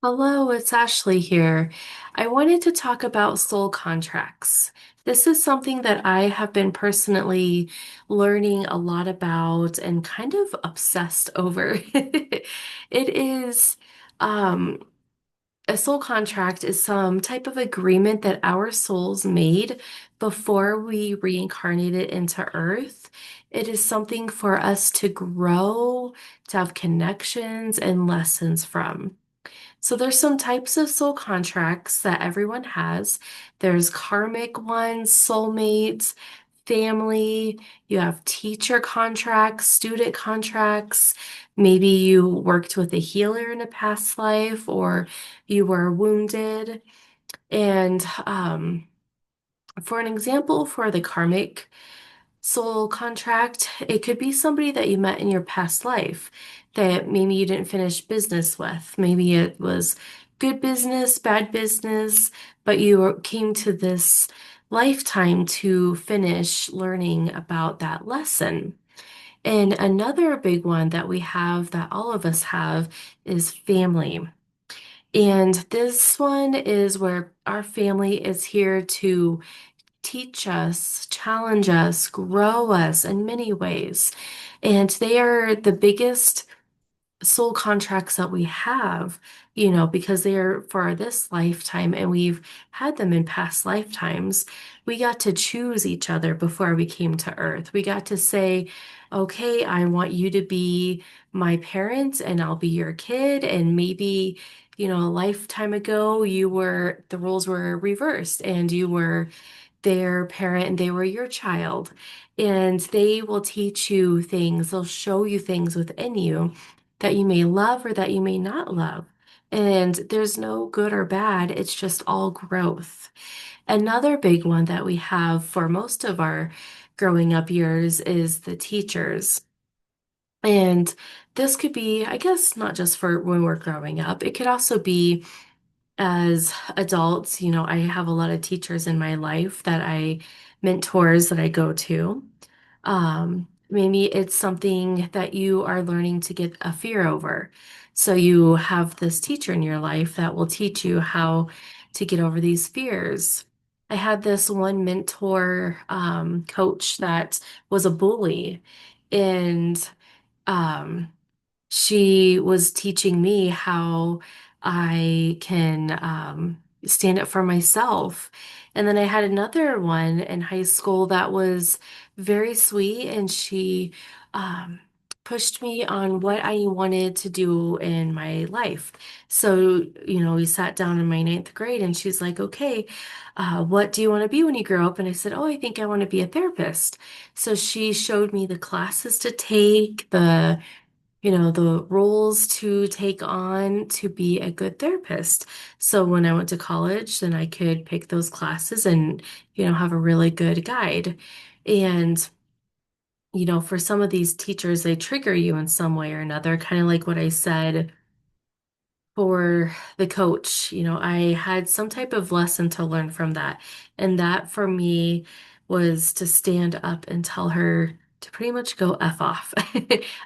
Hello, it's Ashley here. I wanted to talk about soul contracts. This is something that I have been personally learning a lot about and kind of obsessed over. It is, um, a soul contract is some type of agreement that our souls made before we reincarnated into Earth. It is something for us to grow, to have connections and lessons from. So there's some types of soul contracts that everyone has. There's karmic ones, soulmates, family. You have teacher contracts, student contracts. Maybe you worked with a healer in a past life or you were wounded. And for an example, for the karmic soul contract, it could be somebody that you met in your past life that maybe you didn't finish business with. Maybe it was good business, bad business, but you came to this lifetime to finish learning about that lesson. And another big one that we have that all of us have is family. And this one is where our family is here to teach us, challenge us, grow us in many ways. And they are the biggest soul contracts that we have, because they are for this lifetime and we've had them in past lifetimes. We got to choose each other before we came to Earth. We got to say, okay, I want you to be my parent and I'll be your kid. And maybe, a lifetime ago, the roles were reversed and you were their parent and they were your child. And they will teach you things, they'll show you things within you that you may love or that you may not love. And there's no good or bad, it's just all growth. Another big one that we have for most of our growing up years is the teachers. And this could be, I guess, not just for when we're growing up, it could also be as adults. I have a lot of teachers in my life mentors that I go to. Maybe it's something that you are learning to get a fear over. So you have this teacher in your life that will teach you how to get over these fears. I had this one mentor, coach that was a bully, and um, she was teaching me how I can stand up for myself. And then I had another one in high school that was very sweet, and she um, pushed me on what I wanted to do in my life. So, we sat down in my ninth grade, and she's like, okay, what do you want to be when you grow up? And I said, oh, I think I want to be a therapist. So she showed me the classes to take, the roles to take on to be a good therapist. So when I went to college, then I could pick those classes and, have a really good guide. And, for some of these teachers, they trigger you in some way or another, kind of like what I said for the coach. I had some type of lesson to learn from that. And that for me was to stand up and tell her to pretty much go F off.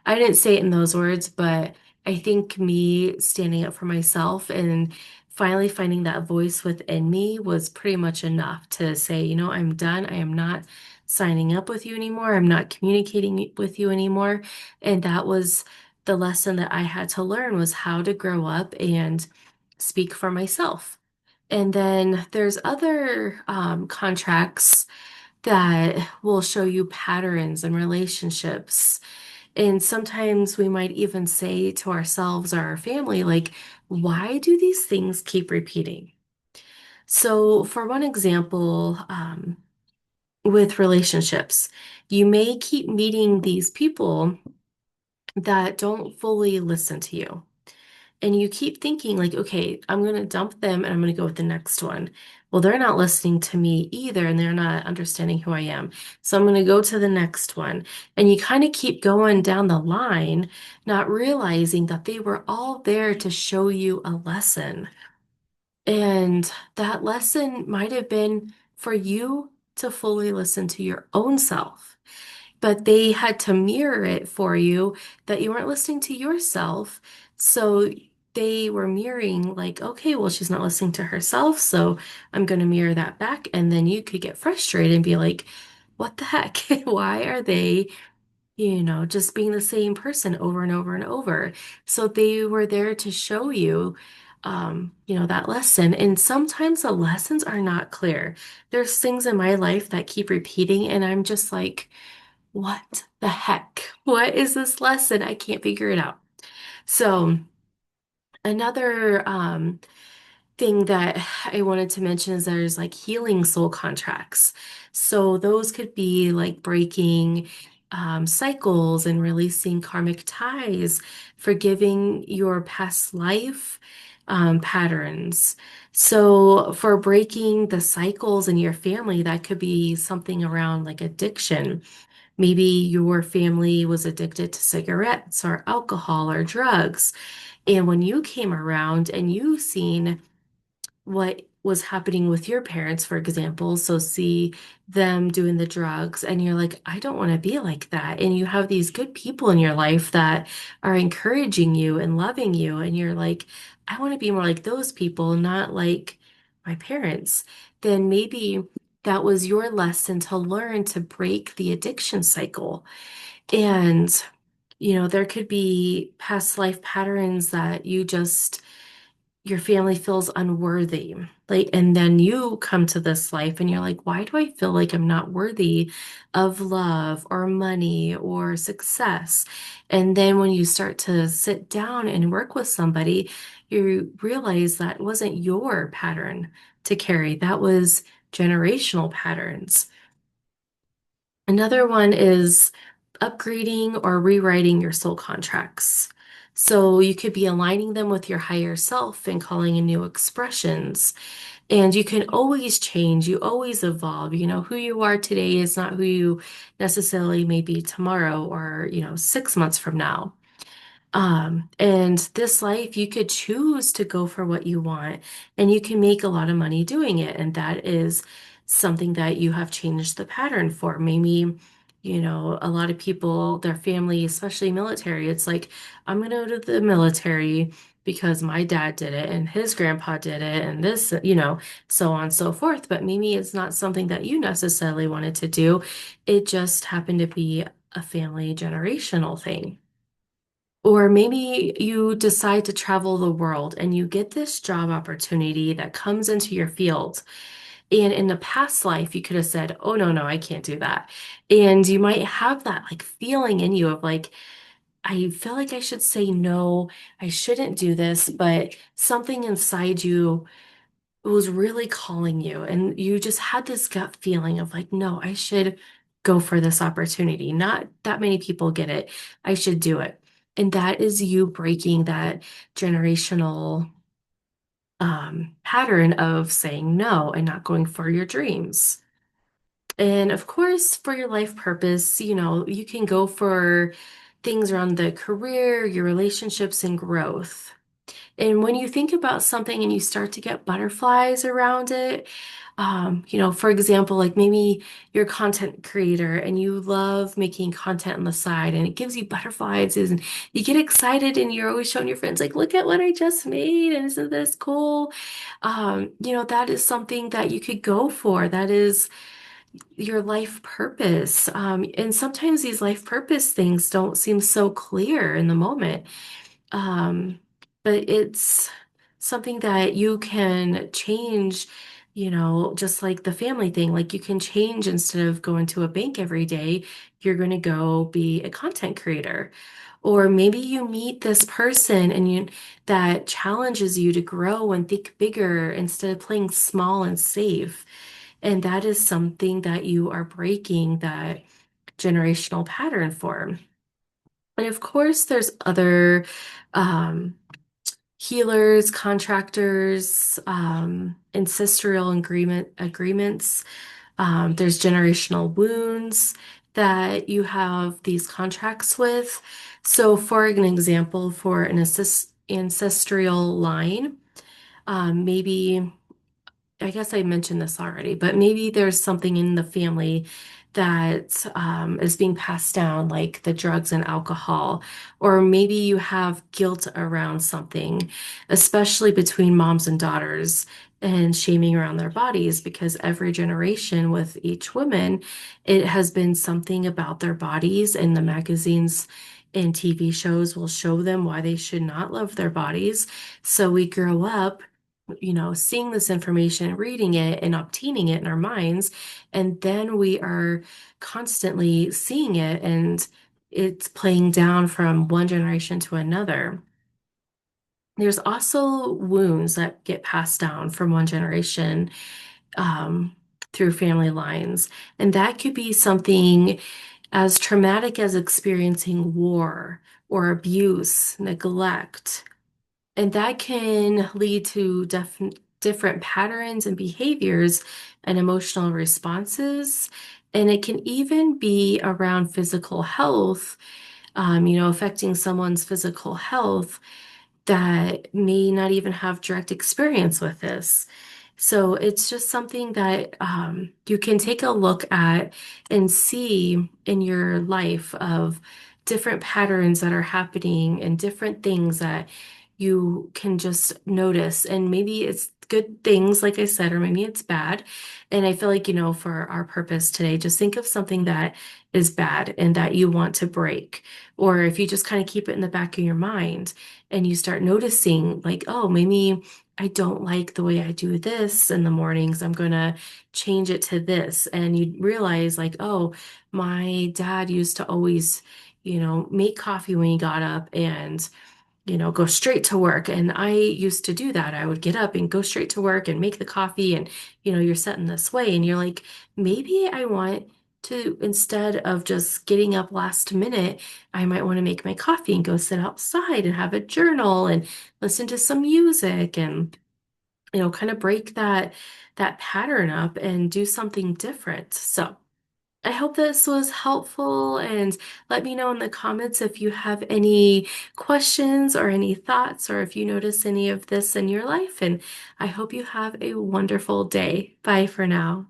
I didn't say it in those words, but I think me standing up for myself and finally finding that voice within me was pretty much enough to say, I'm done. I am not signing up with you anymore. I'm not communicating with you anymore. And that was the lesson that I had to learn, was how to grow up and speak for myself. And then there's other contracts that will show you patterns and relationships. And sometimes we might even say to ourselves or our family, like, why do these things keep repeating? So, for one example, with relationships, you may keep meeting these people that don't fully listen to you. And you keep thinking like, okay, I'm going to dump them and I'm going to go with the next one. Well, they're not listening to me either, and they're not understanding who I am. So I'm going to go to the next one. And you kind of keep going down the line, not realizing that they were all there to show you a lesson. And that lesson might have been for you to fully listen to your own self, but they had to mirror it for you that you weren't listening to yourself. So they were mirroring, like, okay, well, she's not listening to herself, so I'm going to mirror that back. And then you could get frustrated and be like, what the heck? Why are they, just being the same person over and over and over? So they were there to show you, that lesson. And sometimes the lessons are not clear. There's things in my life that keep repeating, and I'm just like, what the heck? What is this lesson? I can't figure it out. So, another thing that I wanted to mention is there's like healing soul contracts. So, those could be like breaking cycles and releasing karmic ties, forgiving your past life patterns. So, for breaking the cycles in your family, that could be something around like addiction. Maybe your family was addicted to cigarettes or alcohol or drugs. And when you came around and you seen what was happening with your parents, for example, so see them doing the drugs, and you're like, I don't want to be like that. And you have these good people in your life that are encouraging you and loving you. And you're like, I want to be more like those people, not like my parents. Then maybe that was your lesson to learn to break the addiction cycle. And there could be past life patterns that your family feels unworthy. Like, and then you come to this life and you're like, why do I feel like I'm not worthy of love or money or success? And then when you start to sit down and work with somebody, you realize that wasn't your pattern to carry. That was generational patterns. Another one is upgrading or rewriting your soul contracts. So you could be aligning them with your higher self and calling in new expressions. And you can always change, you always evolve. Who you are today is not who you necessarily may be tomorrow or, 6 months from now. And this life, you could choose to go for what you want, and you can make a lot of money doing it. And that is something that you have changed the pattern for. Maybe, a lot of people, their family, especially military, it's like, I'm going to go to the military because my dad did it and his grandpa did it, and this, so on and so forth. But maybe it's not something that you necessarily wanted to do. It just happened to be a family generational thing. Or maybe you decide to travel the world and you get this job opportunity that comes into your field. And in the past life, you could have said, oh, no, no, I can't do that. And you might have that like feeling in you of like, I feel like I should say no, I shouldn't do this, but something inside you was really calling you. And you just had this gut feeling of like, no, I should go for this opportunity. Not that many people get it. I should do it. And that is you breaking that generational pattern of saying no and not going for your dreams. And of course, for your life purpose, you can go for things around the career, your relationships, and growth. And when you think about something and you start to get butterflies around it, for example, like maybe you're a content creator and you love making content on the side and it gives you butterflies and you get excited and you're always showing your friends, like, look at what I just made and isn't this cool? That is something that you could go for. That is your life purpose. And sometimes these life purpose things don't seem so clear in the moment. Um, but it's something that you can change, just like the family thing. Like you can change instead of going to a bank every day, you're going to go be a content creator. Or maybe you meet this person and that challenges you to grow and think bigger instead of playing small and safe. And that is something that you are breaking that generational pattern for. And of course, there's other um, healers, contractors, ancestral agreements. There's generational wounds that you have these contracts with. So, for an example, for an ancestral line, maybe I guess I mentioned this already, but maybe there's something in the family that is being passed down, like the drugs and alcohol, or maybe you have guilt around something, especially between moms and daughters, and shaming around their bodies, because every generation with each woman, it has been something about their bodies, and the magazines and TV shows will show them why they should not love their bodies. So we grow up, seeing this information, reading it, and obtaining it in our minds. And then we are constantly seeing it, and it's playing down from one generation to another. There's also wounds that get passed down from one generation um, through family lines. And that could be something as traumatic as experiencing war or abuse, neglect. And that can lead to different patterns and behaviors and emotional responses. And it can even be around physical health, affecting someone's physical health that may not even have direct experience with this. So it's just something that you can take a look at and see in your life of different patterns that are happening and different things that you can just notice. And maybe it's good things, like I said, or maybe it's bad. And I feel like, for our purpose today, just think of something that is bad and that you want to break. Or if you just kind of keep it in the back of your mind and you start noticing, like, oh, maybe I don't like the way I do this in the mornings. I'm going to change it to this. And you realize, like, oh, my dad used to always, make coffee when he got up and go straight to work. And I used to do that. I would get up and go straight to work and make the coffee. And, you're set in this way. And you're like, maybe I want to, instead of just getting up last minute, I might want to make my coffee and go sit outside and have a journal and listen to some music and, kind of break that pattern up and do something different. So I hope this was helpful, and let me know in the comments if you have any questions or any thoughts, or if you notice any of this in your life. And I hope you have a wonderful day. Bye for now.